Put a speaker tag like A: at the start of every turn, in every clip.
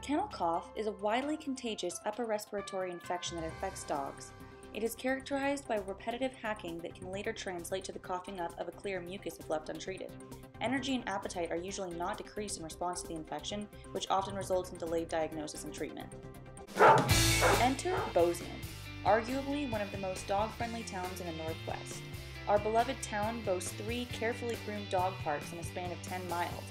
A: Kennel cough is a widely contagious upper respiratory infection that affects dogs. It is characterized by repetitive hacking that can later translate to the coughing up of a clear mucus if left untreated. Energy and appetite are usually not decreased in response to the infection, which often results in delayed diagnosis and treatment. Enter Bozeman, arguably one of the most dog-friendly towns in the Northwest. Our beloved town boasts 3 carefully groomed dog parks in a span of 10 miles.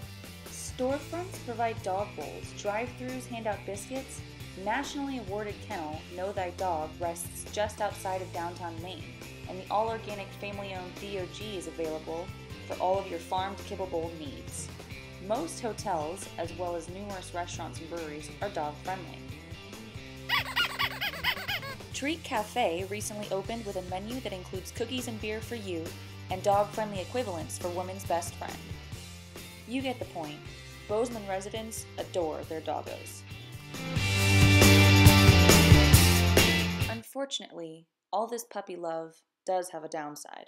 A: Storefronts provide dog bowls, drive-thrus hand out biscuits. Nationally awarded kennel, Know Thy Dog, rests just outside of downtown Maine, and the all-organic family-owned DOG is available for all of your farmed kibble bowl needs. Most hotels, as well as numerous restaurants and breweries, are dog-friendly. Treat Cafe recently opened with a menu that includes cookies and beer for you, and dog-friendly equivalents for women's best friend. You get the point. Bozeman residents adore their doggos. Unfortunately, all this puppy love does have a downside.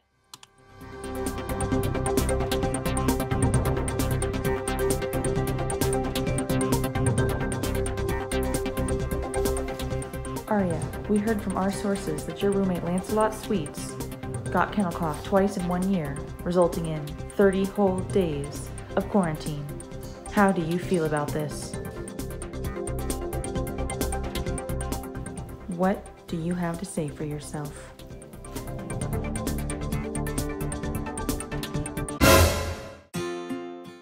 B: Arya, we heard from our sources that your roommate Lancelot Sweets got kennel cough twice in 1 year, resulting in 30 whole days of quarantine. How do you feel about this? What do you have to say for yourself?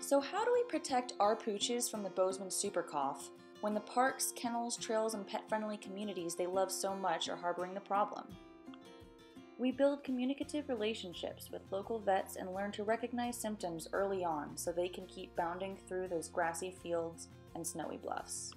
A: So how do we protect our pooches from the Bozeman super cough when the parks, kennels, trails, and pet-friendly communities they love so much are harboring the problem? We build communicative relationships with local vets and learn to recognize symptoms early on so they can keep bounding through those grassy fields and snowy bluffs.